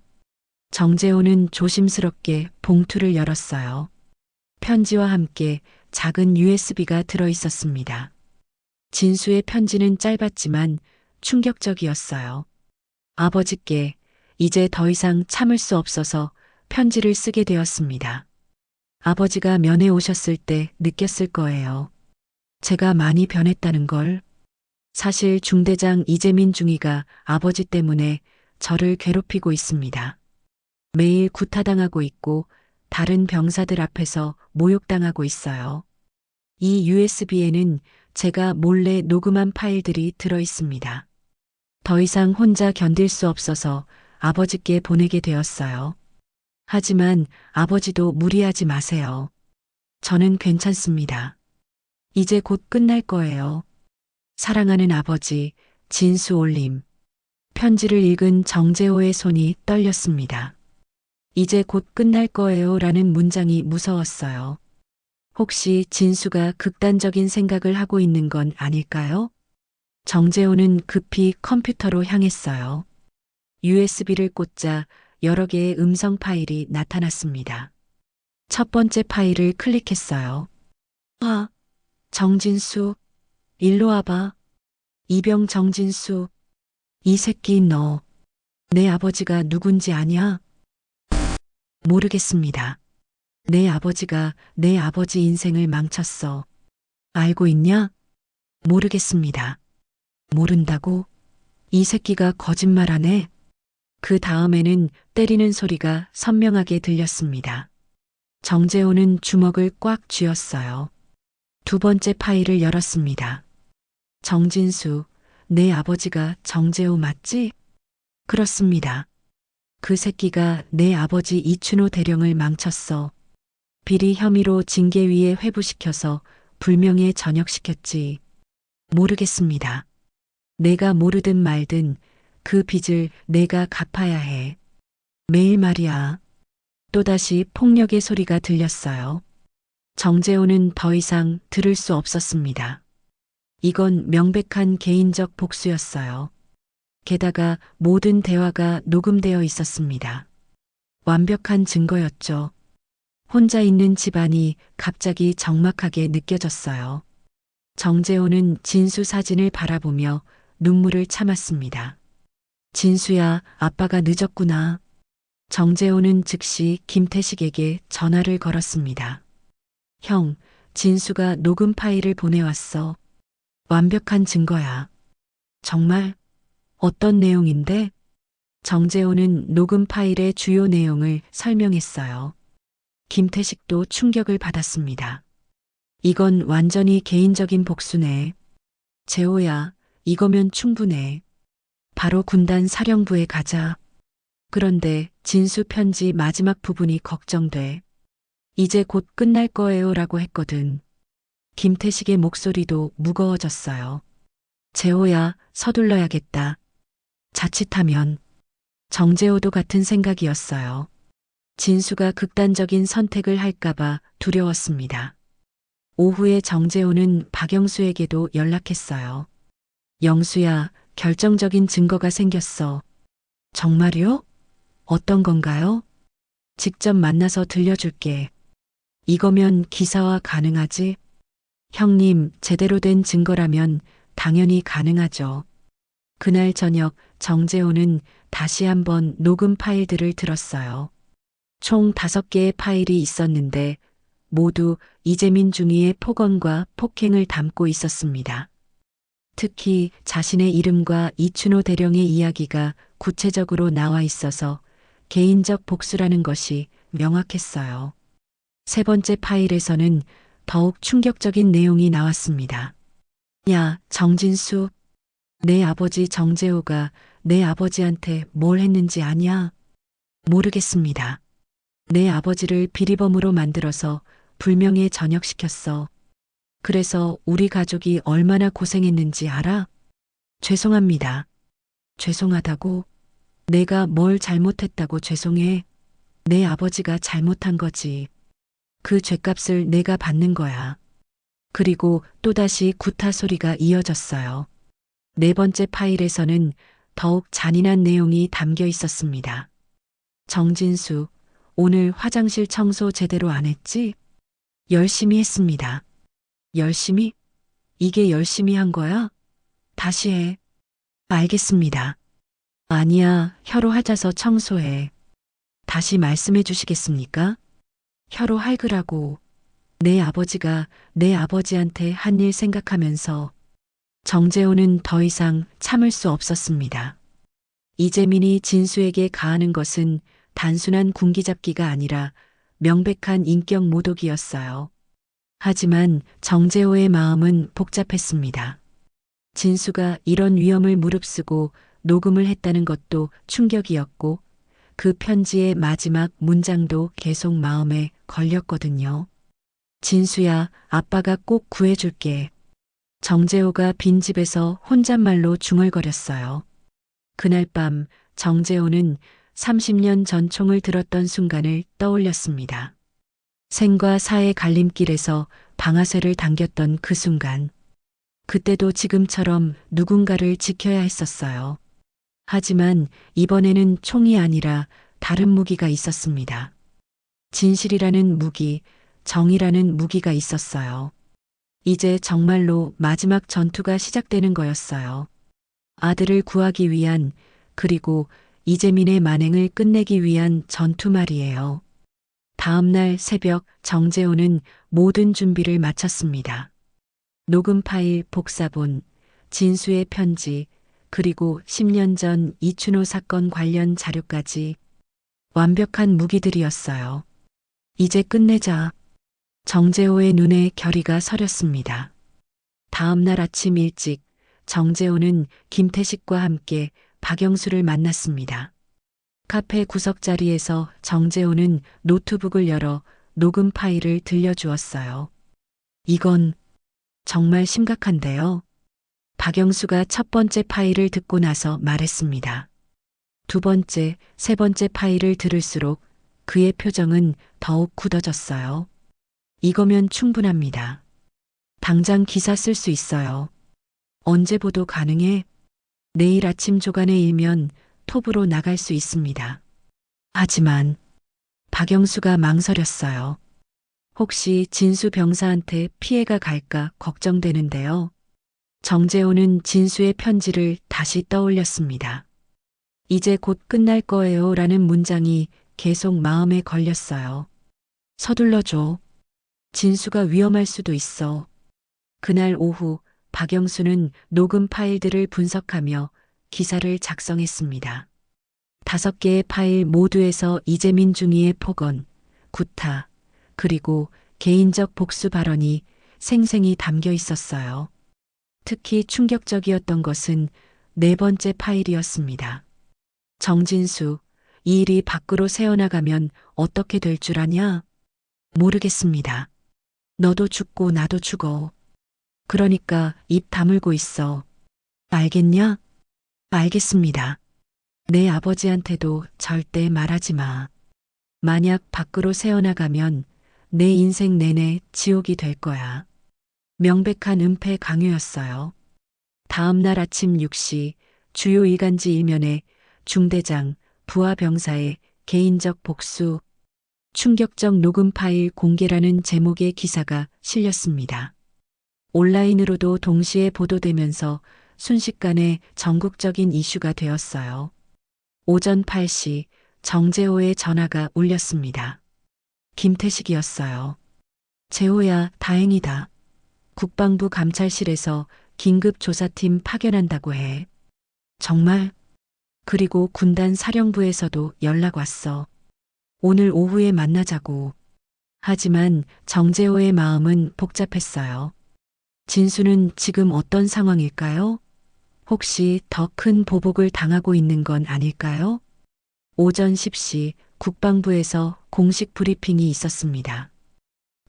정재호는 조심스럽게 봉투를 열었어요. 편지와 함께 작은 USB가 들어 있었습니다. 진수의 편지는 짧았지만 충격적이었어요. 아버지께 이제 더 이상 참을 수 없어서 편지를 쓰게 되었습니다. 아버지가 면회 오셨을 때 느꼈을 거예요. 제가 많이 변했다는 걸. 사실 중대장 이재민 중위가 아버지 때문에 저를 괴롭히고 있습니다. 매일 구타당하고 있고 다른 병사들 앞에서 모욕당하고 있어요. 이 USB에는 제가 몰래 녹음한 파일들이 들어 있습니다. 더 이상 혼자 견딜 수 없어서 아버지께 보내게 되었어요. 하지만 아버지도 무리하지 마세요. 저는 괜찮습니다. 이제 곧 끝날 거예요. 사랑하는 아버지, 진수 올림. 편지를 읽은 정재호의 손이 떨렸습니다. 이제 곧 끝날 거예요 라는 문장이 무서웠어요. 혹시 진수가 극단적인 생각을 하고 있는 건 아닐까요? 정재호는 급히 컴퓨터로 향했어요. USB를 꽂자 여러 개의 음성 파일이 나타났습니다. 첫 번째 파일을 클릭했어요. 아, 정진수, 일로 와봐. 이병 정진수, 이 새끼 너, 내 아버지가 누군지 아냐? 모르겠습니다. 내 아버지가 내 아버지 인생을 망쳤어. 알고 있냐? 모르겠습니다. 모른다고? 이 새끼가 거짓말하네. 그 다음에는 때리는 소리가 선명하게 들렸습니다. 정재호는 주먹을 꽉 쥐었어요. 두 번째 파일을 열었습니다. 정진수, 내 아버지가 정재호 맞지? 그렇습니다. 그 새끼가 내 아버지 이춘호 대령을 망쳤어. 비리 혐의로 징계위에 회부시켜서 불명예 전역시켰지. 모르겠습니다. 내가 모르든 말든 그 빚을 내가 갚아야 해. 매일 말이야. 또다시 폭력의 소리가 들렸어요. 정재호는 더 이상 들을 수 없었습니다. 이건 명백한 개인적 복수였어요. 게다가 모든 대화가 녹음되어 있었습니다. 완벽한 증거였죠. 혼자 있는 집안이 갑자기 적막하게 느껴졌어요. 정재호는 진수 사진을 바라보며 눈물을 참았습니다. 진수야, 아빠가 늦었구나. 정재호는 즉시 김태식에게 전화를 걸었습니다. 형, 진수가 녹음 파일을 보내왔어. 완벽한 증거야. 정말? 어떤 내용인데? 정재호는 녹음 파일의 주요 내용을 설명했어요. 김태식도 충격을 받았습니다. 이건 완전히 개인적인 복수네. 재호야, 이거면 충분해. 바로 군단 사령부에 가자. 그런데 진수 편지 마지막 부분이 걱정돼. 이제 곧 끝날 거예요 라고 했거든. 김태식의 목소리도 무거워졌어요. 재호야, 서둘러야겠다. 자칫하면. 정재호도 같은 생각이었어요. 진수가 극단적인 선택을 할까봐 두려웠습니다. 오후에 정재호는 박영수에게도 연락했어요. 영수야, 결정적인 증거가 생겼어. 정말요? 어떤 건가요? 직접 만나서 들려줄게. 이거면 기사화 가능하지? 형님, 제대로 된 증거라면 당연히 가능하죠. 그날 저녁 정재호는 다시 한번 녹음 파일들을 들었어요. 총 5개의 파일이 있었는데 모두 이재민 중위의 폭언과 폭행을 담고 있었습니다. 특히 자신의 이름과 이춘호 대령의 이야기가 구체적으로 나와 있어서 개인적 복수라는 것이 명확했어요. 세 번째 파일에서는 더욱 충격적인 내용이 나왔습니다. 야, 정진수. 내 아버지 정재호가 내 아버지한테 뭘 했는지 아냐? 모르겠습니다. 내 아버지를 비리범으로 만들어서 불명예 전역시켰어. 그래서 우리 가족이 얼마나 고생했는지 알아? 죄송합니다. 죄송하다고? 내가 뭘 잘못했다고 죄송해? 내 아버지가 잘못한 거지. 그 죄값을 내가 받는 거야. 그리고 또다시 구타 소리가 이어졌어요. 네 번째 파일에서는 더욱 잔인한 내용이 담겨 있었습니다. 정진수, 오늘 화장실 청소 제대로 안 했지? 열심히 했습니다. 열심히? 이게 열심히 한 거야? 다시 해. 알겠습니다. 아니야, 혀로 하자서 청소해. 다시 말씀해 주시겠습니까? 혀로 할그라고. 내 아버지가 내 아버지한테 한 일 생각하면서 정재호는 더 이상 참을 수 없었습니다. 이재민이 진수에게 가하는 것은 단순한 군기잡기가 아니라 명백한 인격 모독이었어요. 하지만 정재호의 마음은 복잡했습니다. 진수가 이런 위험을 무릅쓰고 녹음을 했다는 것도 충격이었고 그 편지의 마지막 문장도 계속 마음에 걸렸거든요. 진수야, 아빠가 꼭 구해줄게. 정재호가 빈집에서 혼잣말로 중얼거렸어요. 그날 밤 정재호는 30년 전 총을 들었던 순간을 떠올렸습니다. 생과 사의 갈림길에서 방아쇠를 당겼던 그 순간. 그때도 지금처럼 누군가를 지켜야 했었어요. 하지만 이번에는 총이 아니라 다른 무기가 있었습니다. 진실이라는 무기, 정의라는 무기가 있었어요. 이제 정말로 마지막 전투가 시작되는 거였어요. 아들을 구하기 위한, 그리고 이재민의 만행을 끝내기 위한 전투 말이에요. 다음 날 새벽 정재호는 모든 준비를 마쳤습니다. 녹음 파일 복사본, 진수의 편지, 그리고 10년 전 이춘호 사건 관련 자료까지 완벽한 무기들이었어요. 이제 끝내자. 정재호의 눈에 결의가 서렸습니다. 다음 날 아침 일찍 정재호는 김태식과 함께 박영수를 만났습니다. 카페 구석자리에서 정재호는 노트북을 열어 녹음 파일을 들려주었어요. 이건 정말 심각한데요. 박영수가 첫 번째 파일을 듣고 나서 말했습니다. 두 번째, 세 번째 파일을 들을수록 그의 표정은 더욱 굳어졌어요. 이거면 충분합니다. 당장 기사 쓸 수 있어요. 언제 보도 가능해? 내일 아침 조간에 일면 톱으로 나갈 수 있습니다. 하지만 박영수가 망설였어요. 혹시 진수 병사한테 피해가 갈까 걱정되는데요. 정재호는 진수의 편지를 다시 떠올렸습니다. 이제 곧 끝날 거예요 라는 문장이 계속 마음에 걸렸어요. 서둘러줘. 진수가 위험할 수도 있어. 그날 오후 박영수는 녹음 파일들을 분석하며 기사를 작성했습니다. 5개의 파일 모두에서 이재민 중위의 폭언, 구타, 그리고 개인적 복수 발언이 생생히 담겨 있었어요. 특히 충격적이었던 것은 네 번째 파일이었습니다. 정진수, 이 일이 밖으로 새어나가면 어떻게 될 줄 아냐? 모르겠습니다. 너도 죽고 나도 죽어. 그러니까 입 다물고 있어. 알겠냐? 알겠습니다. 내 아버지한테도 절대 말하지 마. 만약 밖으로 새어나가면 내 인생 내내 지옥이 될 거야. 명백한 은폐 강요였어요. 다음 날 아침 6시 주요 일간지 일면에 중대장, 부하 병사의 개인적 복수, 충격적 녹음 파일 공개라는 제목의 기사가 실렸습니다. 온라인으로도 동시에 보도되면서 순식간에 전국적인 이슈가 되었어요. 오전 8시 정재호의 전화가 울렸습니다. 김태식이었어요. 재호야, 다행이다. 국방부 감찰실에서 긴급 조사팀 파견한다고 해. 정말? 그리고 군단 사령부에서도 연락 왔어. 오늘 오후에 만나자고. 하지만 정재호의 마음은 복잡했어요. 진수는 지금 어떤 상황일까요? 혹시 더 큰 보복을 당하고 있는 건 아닐까요? 오전 10시 국방부에서 공식 브리핑이 있었습니다.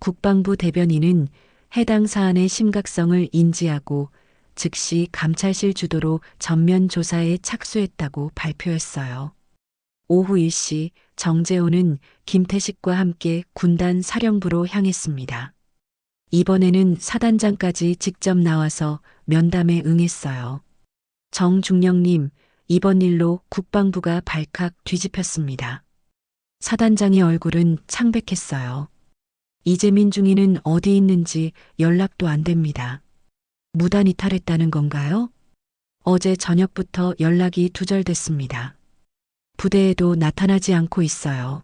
국방부 대변인은 해당 사안의 심각성을 인지하고 즉시 감찰실 주도로 전면 조사에 착수했다고 발표했어요. 오후 1시 정재호는 김태식과 함께 군단 사령부로 향했습니다. 이번에는 사단장까지 직접 나와서 면담에 응했어요. 정중령님, 이번 일로 국방부가 발칵 뒤집혔습니다. 사단장의 얼굴은 창백했어요. 이재민 중위는 어디 있는지 연락도 안 됩니다. 무단 이탈했다는 건가요? 어제 저녁부터 연락이 두절됐습니다. 부대에도 나타나지 않고 있어요.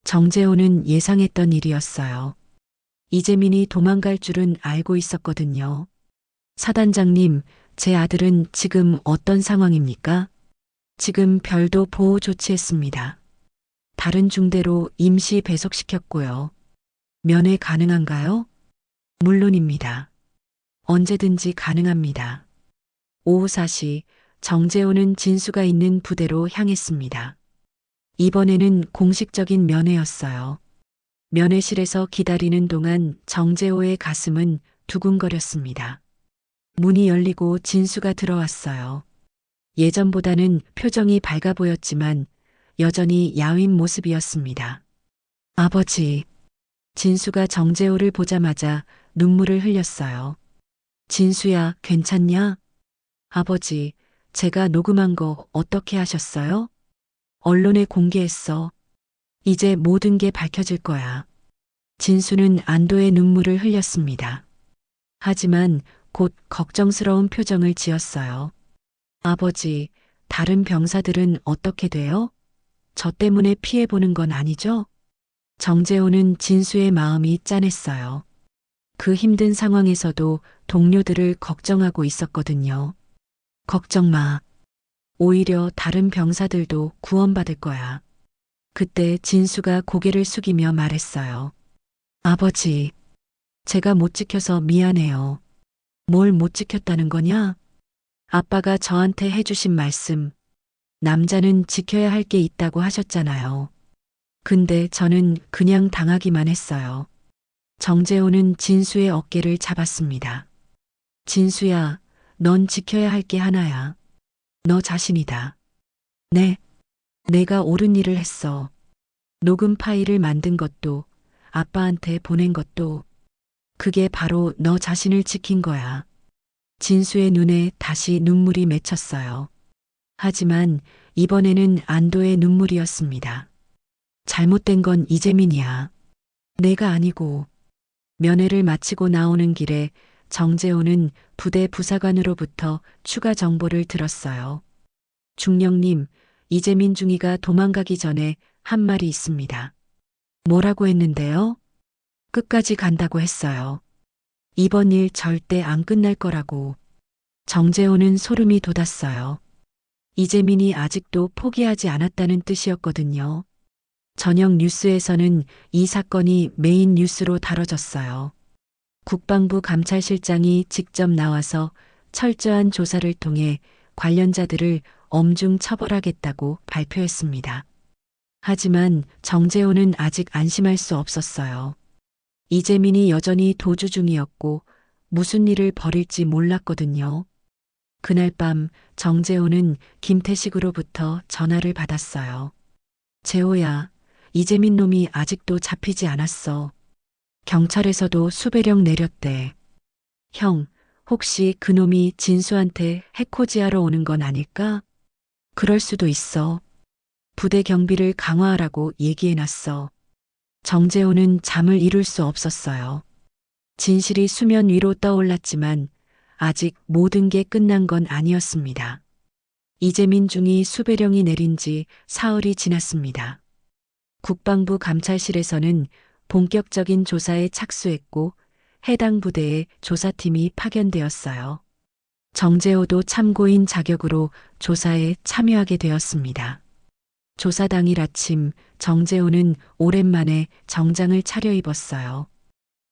정재호는 예상했던 일이었어요. 이재민이 도망갈 줄은 알고 있었거든요. 사단장님, 제 아들은 지금 어떤 상황입니까? 지금 별도 보호 조치했습니다. 다른 중대로 임시 배속시켰고요. 면회 가능한가요? 물론입니다. 언제든지 가능합니다. 오후 4시 정재호는 진수가 있는 부대로 향했습니다. 이번에는 공식적인 면회였어요. 면회실에서 기다리는 동안 정재호의 가슴은 두근거렸습니다. 문이 열리고 진수가 들어왔어요. 예전보다는 표정이 밝아 보였지만 여전히 야윈 모습이었습니다. 아버지. 진수가 정재호를 보자마자 눈물을 흘렸어요. 진수야, 괜찮냐? 아버지, 제가 녹음한 거 어떻게 하셨어요? 언론에 공개했어. 이제 모든 게 밝혀질 거야. 진수는 안도의 눈물을 흘렸습니다. 하지만 곧 걱정스러운 표정을 지었어요. 아버지, 다른 병사들은 어떻게 돼요? 저 때문에 피해보는 건 아니죠? 정재호는 진수의 마음이 짠했어요. 그 힘든 상황에서도 동료들을 걱정하고 있었거든요. 걱정 마. 오히려 다른 병사들도 구원받을 거야. 그때 진수가 고개를 숙이며 말했어요. 아버지, 제가 못 지켜서 미안해요. 뭘 못 지켰다는 거냐? 아빠가 저한테 해주신 말씀. 남자는 지켜야 할 게 있다고 하셨잖아요. 근데 저는 그냥 당하기만 했어요. 정재호는 진수의 어깨를 잡았습니다. 진수야, 넌 지켜야 할 게 하나야. 너 자신이다. 네, 내가 옳은 일을 했어. 녹음 파일을 만든 것도, 아빠한테 보낸 것도, 그게 바로 너 자신을 지킨 거야. 진수의 눈에 다시 눈물이 맺혔어요. 하지만 이번에는 안도의 눈물이었습니다. 잘못된 건 이재민이야. 내가 아니고. 면회를 마치고 나오는 길에 정재호는 부대 부사관으로부터 추가 정보를 들었어요. 중령님, 이재민 중위가 도망가기 전에 한 말이 있습니다. 뭐라고 했는데요? 끝까지 간다고 했어요. 이번 일 절대 안 끝날 거라고. 정재호는 소름이 돋았어요. 이재민이 아직도 포기하지 않았다는 뜻이었거든요. 저녁 뉴스에서는 이 사건이 메인 뉴스로 다뤄졌어요. 국방부 감찰실장이 직접 나와서 철저한 조사를 통해 관련자들을 엄중 처벌하겠다고 발표했습니다. 하지만 정재호는 아직 안심할 수 없었어요. 이재민이 여전히 도주 중이었고 무슨 일을 벌일지 몰랐거든요. 그날 밤 정재호는 김태식으로부터 전화를 받았어요. 재호야, 이재민 놈이 아직도 잡히지 않았어. 경찰에서도 수배령 내렸대. 형, 혹시 그놈이 진수한테 해코지하러 오는 건 아닐까? 그럴 수도 있어. 부대 경비를 강화하라고 얘기해놨어. 정재호는 잠을 이룰 수 없었어요. 진실이 수면 위로 떠올랐지만 아직 모든 게 끝난 건 아니었습니다. 이재민 중위 수배령이 내린 지 사흘이 지났습니다. 국방부 감찰실에서는 본격적인 조사에 착수했고 해당 부대에 조사팀이 파견되었어요. 정재호도 참고인 자격으로 조사에 참여하게 되었습니다. 조사 당일 아침 정재호는 오랜만에 정장을 차려입었어요.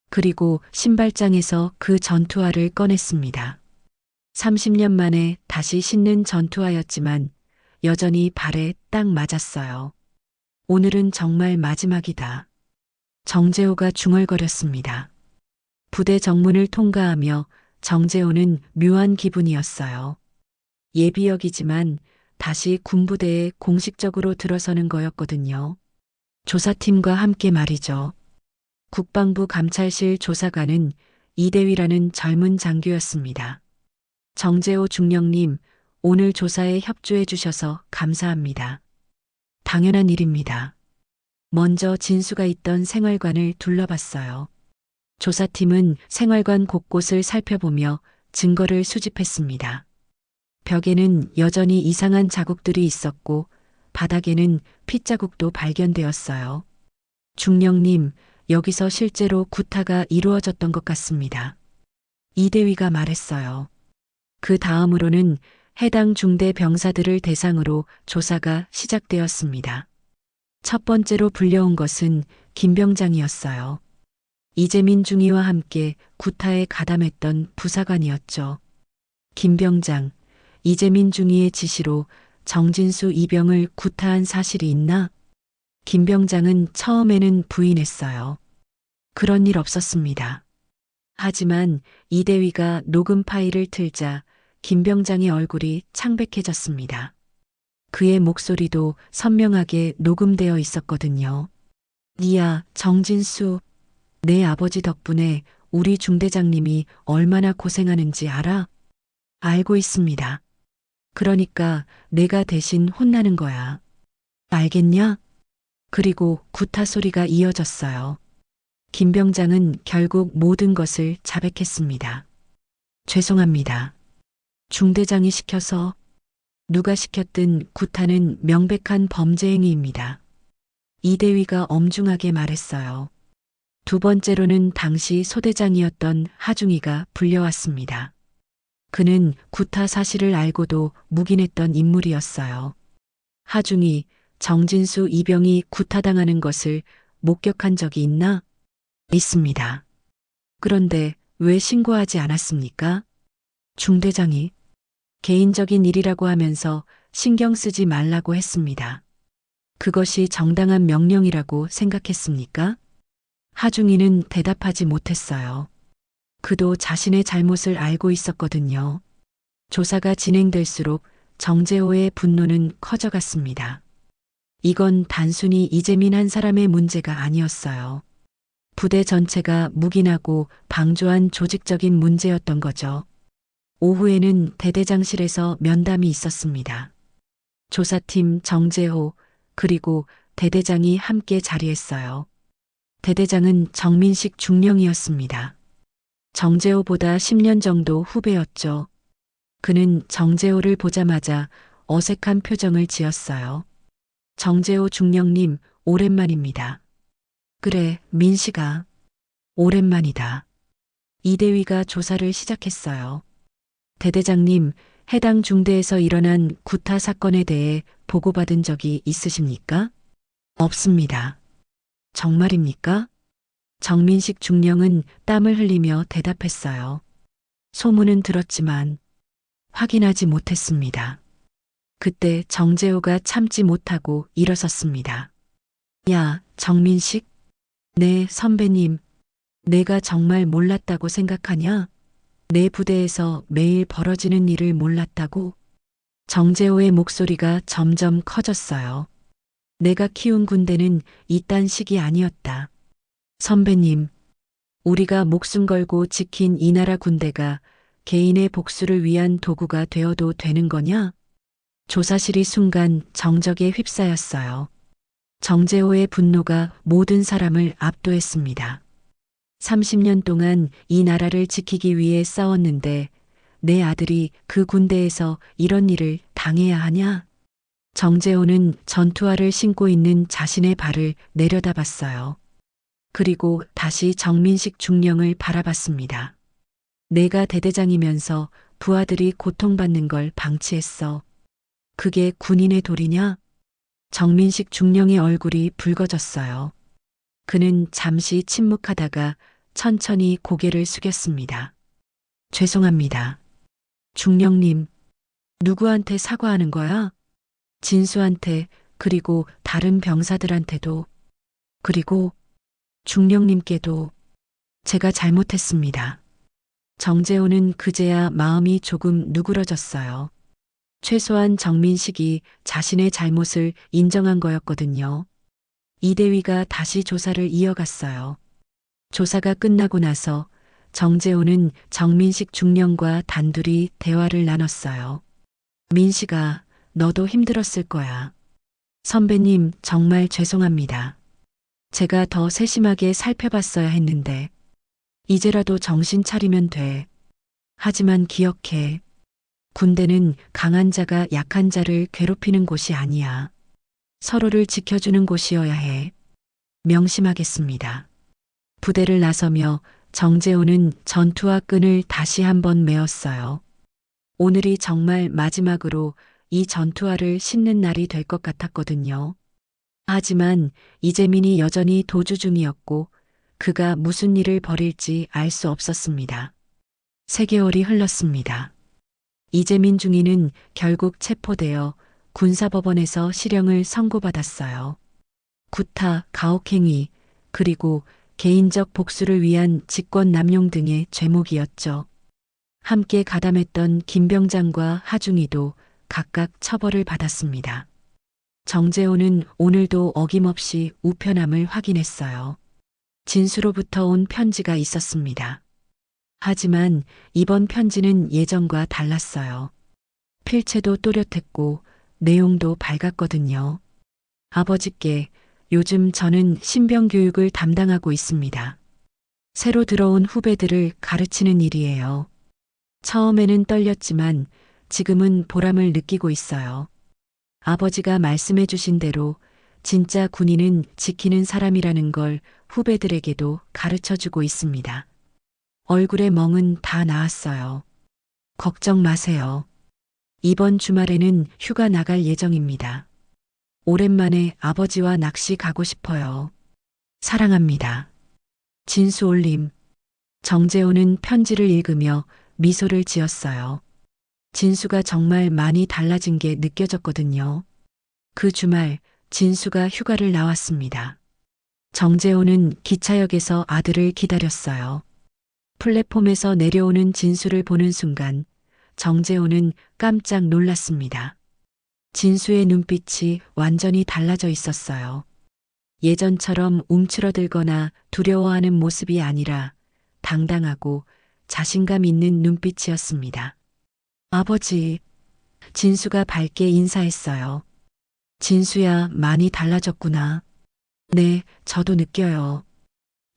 그리고 신발장에서 그 전투화를 꺼냈습니다. 30년 만에 다시 신는 전투화였지만 여전히 발에 딱 맞았어요. 오늘은 정말 마지막이다. 정재호가 중얼거렸습니다. 부대 정문을 통과하며 정재호는 묘한 기분이었어요. 예비역이지만 다시 군부대에 공식적으로 들어서는 거였거든요. 조사팀과 함께 말이죠. 국방부 감찰실 조사관은 이대위라는 젊은 장교였습니다. 정재호 중령님, 오늘 조사에 협조해 주셔서 감사합니다. 당연한 일입니다. 먼저 진수가 있던 생활관을 둘러봤어요. 조사팀은 생활관 곳곳을 살펴보며 증거를 수집했습니다. 벽에는 여전히 이상한 자국들이 있었고 바닥에는 핏자국도 발견되었어요. 중령님, 여기서 실제로 구타가 이루어졌던 것 같습니다. 이대위가 말했어요. 그 다음으로는 해당 중대 병사들을 대상으로 조사가 시작되었습니다. 첫 번째로 불려온 것은 김병장이었어요. 이재민 중위와 함께 구타에 가담했던 부사관이었죠. 김병장, 이재민 중위의 지시로 정진수 이병을 구타한 사실이 있나? 김병장은 처음에는 부인했어요. 그런 일 없었습니다. 하지만 이대위가 녹음 파일을 틀자 김병장의 얼굴이 창백해졌습니다. 그의 목소리도 선명하게 녹음되어 있었거든요. 니야, 정진수, 내 아버지 덕분에 우리 중대장님이 얼마나 고생하는지 알아? 알고 있습니다. 그러니까 내가 대신 혼나는 거야. 알겠냐? 그리고 구타 소리가 이어졌어요. 김병장은 결국 모든 것을 자백했습니다. 죄송합니다. 중대장이 시켜서 누가 시켰든 구타는 명백한 범죄 행위입니다. 이대위가 엄중하게 말했어요. 두 번째로는 당시 소대장이었던 하중이가 불려왔습니다. 그는 구타 사실을 알고도 묵인했던 인물이었어요. 하중이, 정진수 이병이 구타당하는 것을 목격한 적이 있나? 있습니다. 그런데 왜 신고하지 않았습니까? 중대장이 개인적인 일이라고 하면서 신경 쓰지 말라고 했습니다. 그것이 정당한 명령이라고 생각했습니까? 하중이는 대답하지 못했어요. 그도 자신의 잘못을 알고 있었거든요. 조사가 진행될수록 정재호의 분노는 커져갔습니다. 이건 단순히 이재민 한 사람의 문제가 아니었어요. 부대 전체가 묵인하고 방조한 조직적인 문제였던 거죠. 오후에는 대대장실에서 면담이 있었습니다. 조사팀 정재호 그리고 대대장이 함께 자리했어요. 대대장은 정민식 중령이었습니다. 정재호보다 10년 정도 후배였죠. 그는 정재호를 보자마자 어색한 표정을 지었어요. 정재호 중령님, 오랜만입니다. 그래, 민식아. 오랜만이다. 이대위가 조사를 시작했어요. 대대장님, 해당 중대에서 일어난 구타 사건에 대해 보고받은 적이 있으십니까? 없습니다. 정말입니까? 정민식 중령은 땀을 흘리며 대답했어요. 소문은 들었지만 확인하지 못했습니다. 그때 정재호가 참지 못하고 일어섰습니다. 야, 정민식? 네, 선배님. 내가 정말 몰랐다고 생각하냐? 내 부대에서 매일 벌어지는 일을 몰랐다고? 정재호의 목소리가 점점 커졌어요. 내가 키운 군대는 이딴 식이 아니었다. 선배님, 우리가 목숨 걸고 지킨 이 나라 군대가 개인의 복수를 위한 도구가 되어도 되는 거냐? 조사실이 순간 정적에 휩싸였어요. 정재호의 분노가 모든 사람을 압도했습니다. 30년 동안 이 나라를 지키기 위해 싸웠는데 내 아들이 그 군대에서 이런 일을 당해야 하냐? 정재호는 전투화를 신고 있는 자신의 발을 내려다봤어요. 그리고 다시 정민식 중령을 바라봤습니다. 내가 대대장이면서 부하들이 고통받는 걸 방치했어. 그게 군인의 도리냐? 정민식 중령의 얼굴이 붉어졌어요. 그는 잠시 침묵하다가 천천히 고개를 숙였습니다. 죄송합니다. 중령님, 누구한테 사과하는 거야? 진수한테, 그리고 다른 병사들한테도, 그리고 중령님께도 제가 잘못했습니다. 정재호는 그제야 마음이 조금 누그러졌어요. 최소한 정민식이 자신의 잘못을 인정한 거였거든요. 이대위가 다시 조사를 이어갔어요. 조사가 끝나고 나서 정재호는 정민식 중령과 단둘이 대화를 나눴어요. 민식아, 너도 힘들었을 거야. 선배님, 정말 죄송합니다. 제가 더 세심하게 살펴봤어야 했는데, 이제라도 정신 차리면 돼. 하지만 기억해. 군대는 강한 자가 약한 자를 괴롭히는 곳이 아니야. 서로를 지켜주는 곳이어야 해. 명심하겠습니다. 부대를 나서며 정재호는 전투와 끈을 다시 한번 메었어요. 오늘이 정말 마지막으로 이 전투화를 신는 날이 될 것 같았거든요. 하지만 이재민이 여전히 도주 중이었고 그가 무슨 일을 벌일지 알 수 없었습니다. 3개월이 흘렀습니다. 이재민 중위는 결국 체포되어 군사법원에서 실형을 선고받았어요. 구타, 가혹행위, 그리고 개인적 복수를 위한 직권남용 등의 죄목이었죠. 함께 가담했던 김병장과 하중이도 각각 처벌을 받았습니다. 정재호는 오늘도 어김없이 우편함을 확인했어요. 진수로부터 온 편지가 있었습니다. 하지만 이번 편지는 예전과 달랐어요. 필체도 또렷했고 내용도 밝았거든요. 아버지께 요즘 저는 신병 교육을 담당하고 있습니다. 새로 들어온 후배들을 가르치는 일이에요. 처음에는 떨렸지만 지금은 보람을 느끼고 있어요. 아버지가 말씀해 주신 대로 진짜 군인은 지키는 사람이라는 걸 후배들에게도 가르쳐 주고 있습니다. 얼굴에 멍은 다 나았어요. 걱정 마세요. 이번 주말에는 휴가 나갈 예정입니다. 오랜만에 아버지와 낚시 가고 싶어요. 사랑합니다. 진수올림. 정재호는 편지를 읽으며 미소를 지었어요. 진수가 정말 많이 달라진 게 느껴졌거든요. 그 주말 진수가 휴가를 나왔습니다. 정재호는 기차역에서 아들을 기다렸어요. 플랫폼에서 내려오는 진수를 보는 순간 정재호는 깜짝 놀랐습니다. 진수의 눈빛이 완전히 달라져 있었어요. 예전처럼 움츠러들거나 두려워하는 모습이 아니라 당당하고 자신감 있는 눈빛이었습니다. 아버지, 진수가 밝게 인사했어요. 진수야, 많이 달라졌구나. 네, 저도 느껴요.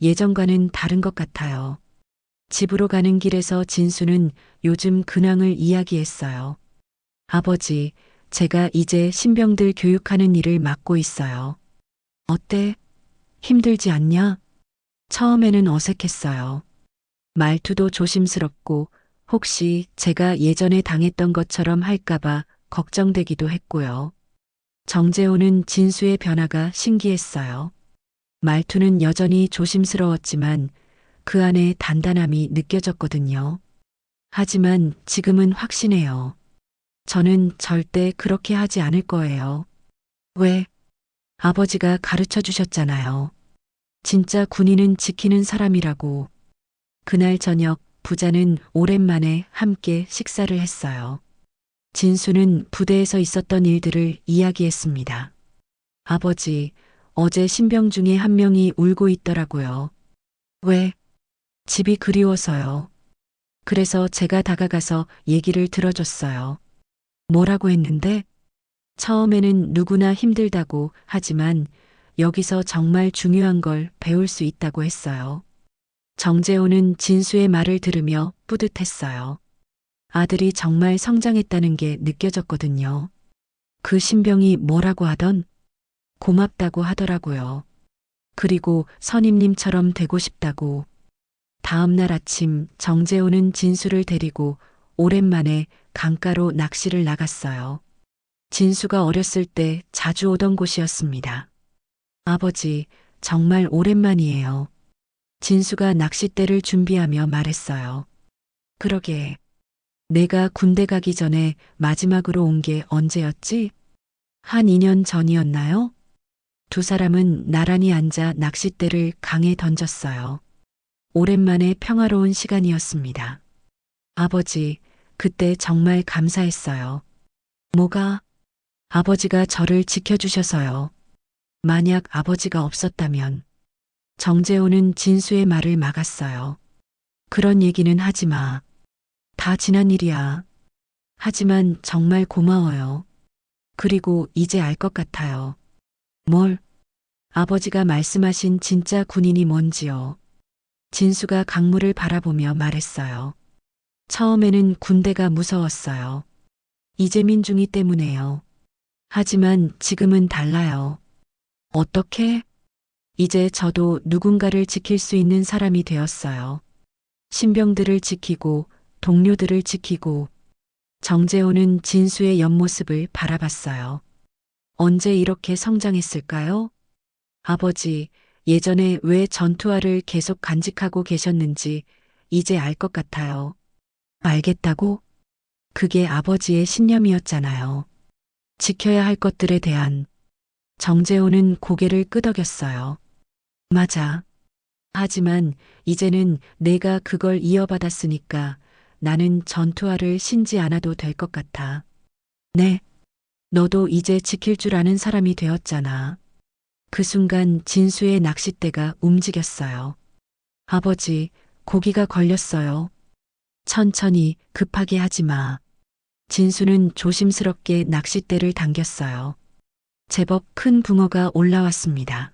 예전과는 다른 것 같아요. 집으로 가는 길에서 진수는 요즘 근황을 이야기했어요. 아버지, 제가 이제 신병들 교육하는 일을 맡고 있어요. 어때? 힘들지 않냐? 처음에는 어색했어요. 말투도 조심스럽고 혹시 제가 예전에 당했던 것처럼 할까봐 걱정되기도 했고요. 정재호는 진수의 변화가 신기했어요. 말투는 여전히 조심스러웠지만 그 안에 단단함이 느껴졌거든요. 하지만 지금은 확신해요. 저는 절대 그렇게 하지 않을 거예요. 왜? 아버지가 가르쳐 주셨잖아요. 진짜 군인은 지키는 사람이라고. 그날 저녁 부자는 오랜만에 함께 식사를 했어요. 진수는 부대에서 있었던 일들을 이야기했습니다. 아버지, 어제 신병 중에 한 명이 울고 있더라고요. 왜? 집이 그리워서요. 그래서 제가 다가가서 얘기를 들어줬어요. 뭐라고 했는데? 처음에는 누구나 힘들다고 하지만 여기서 정말 중요한 걸 배울 수 있다고 했어요. 정재호는 진수의 말을 들으며 뿌듯했어요. 아들이 정말 성장했다는 게 느껴졌거든요. 그 신병이 뭐라고 하던? 고맙다고 하더라고요. 그리고 선임님처럼 되고 싶다고. 다음 날 아침 정재호는 진수를 데리고 오랜만에 강가로 낚시를 나갔어요. 진수가 어렸을 때 자주 오던 곳이었습니다. 아버지, 정말 오랜만이에요. 진수가 낚싯대를 준비하며 말했어요. 그러게. 내가 군대 가기 전에 마지막으로 온 게 언제였지? 한 2년 전이었나요? 두 사람은 나란히 앉아 낚싯대를 강에 던졌어요. 오랜만에 평화로운 시간이었습니다. 아버지, 그때 정말 감사했어요. 뭐가? 아버지가 저를 지켜주셔서요. 만약 아버지가 없었다면. 정재호는 진수의 말을 막았어요. 그런 얘기는 하지 마. 다 지난 일이야. 하지만 정말 고마워요. 그리고 이제 알 것 같아요. 뭘? 아버지가 말씀하신 진짜 군인이 뭔지요. 진수가 강물을 바라보며 말했어요. 처음에는 군대가 무서웠어요. 이재민 중이 때문에요. 하지만 지금은 달라요. 어떻게? 이제 저도 누군가를 지킬 수 있는 사람이 되었어요. 신병들을 지키고 동료들을 지키고. 정재호는 진수의 옆모습을 바라봤어요. 언제 이렇게 성장했을까요? 아버지, 예전에 왜 전투화를 계속 간직하고 계셨는지 이제 알 것 같아요. 알겠다고? 그게 아버지의 신념이었잖아요. 지켜야 할 것들에 대한. 정재호는 고개를 끄덕였어요. 맞아. 하지만 이제는 내가 그걸 이어받았으니까 나는 전투화를 신지 않아도 될 것 같아. 네. 너도 이제 지킬 줄 아는 사람이 되었잖아. 그 순간 진수의 낚싯대가 움직였어요. 아버지, 고기가 걸렸어요. 천천히, 급하게 하지 마. 진수는 조심스럽게 낚싯대를 당겼어요. 제법 큰 붕어가 올라왔습니다.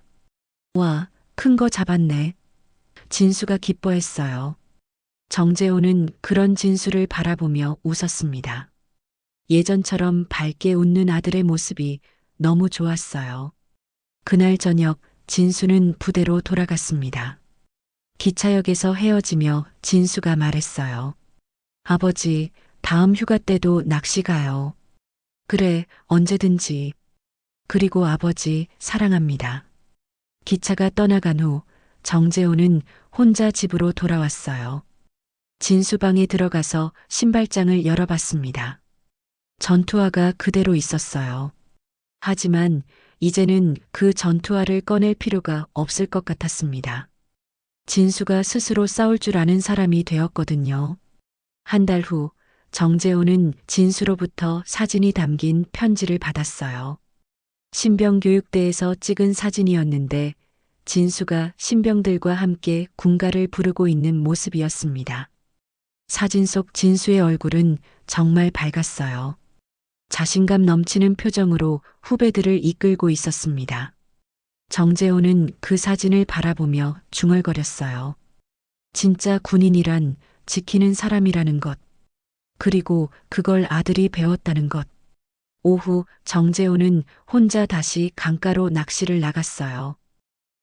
와, 큰 거 잡았네. 진수가 기뻐했어요. 정재호는 그런 진수를 바라보며 웃었습니다. 예전처럼 밝게 웃는 아들의 모습이 너무 좋았어요. 그날 저녁 진수는 부대로 돌아갔습니다. 기차역에서 헤어지며 진수가 말했어요. 아버지, 다음 휴가 때도 낚시 가요. 그래, 언제든지. 그리고 아버지, 사랑합니다. 기차가 떠나간 후 정재호는 혼자 집으로 돌아왔어요. 진수방에 들어가서 신발장을 열어봤습니다. 전투화가 그대로 있었어요. 하지만 이제는 그 전투화를 꺼낼 필요가 없을 것 같았습니다. 진수가 스스로 싸울 줄 아는 사람이 되었거든요. 한 달 후 정재호는 진수로부터 사진이 담긴 편지를 받았어요. 신병교육대에서 찍은 사진이었는데 진수가 신병들과 함께 군가를 부르고 있는 모습이었습니다. 사진 속 진수의 얼굴은 정말 밝았어요. 자신감 넘치는 표정으로 후배들을 이끌고 있었습니다. 정재호는 그 사진을 바라보며 중얼거렸어요. 진짜 군인이란 지키는 사람이라는 것. 그리고 그걸 아들이 배웠다는 것. 오후 정재호는 혼자 다시 강가로 낚시를 나갔어요.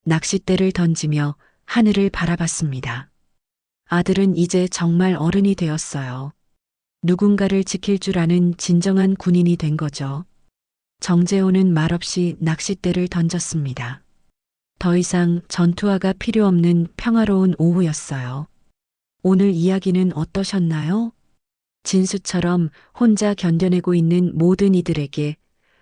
낚싯대를 던지며 하늘을 바라봤습니다. 아들은 이제 정말 어른이 되었어요. 누군가를 지킬 줄 아는 진정한 군인이 된 거죠. 정재호는 말없이 낚싯대를 던졌습니다. 더 이상 전투화가 필요 없는 평화로운 오후였어요. 오늘 이야기는 어떠셨나요? 진수처럼 혼자 견뎌내고 있는 모든 이들에게,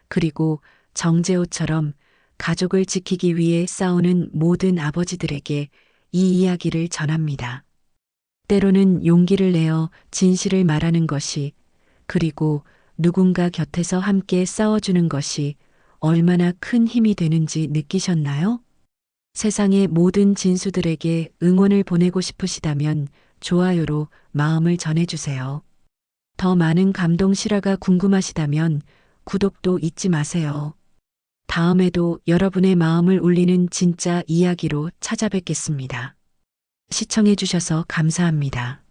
그리고 정재호처럼 가족을 지키기 위해 싸우는 모든 아버지들에게 이 이야기를 전합니다. 때로는 용기를 내어 진실을 말하는 것이, 그리고 누군가 곁에서 함께 싸워주는 것이 얼마나 큰 힘이 되는지 느끼셨나요? 세상의 모든 진수들에게 응원을 보내고 싶으시다면 좋아요로 마음을 전해주세요. 더 많은 감동 실화가 궁금하시다면 구독도 잊지 마세요. 다음에도 여러분의 마음을 울리는 진짜 이야기로 찾아뵙겠습니다. 시청해주셔서 감사합니다.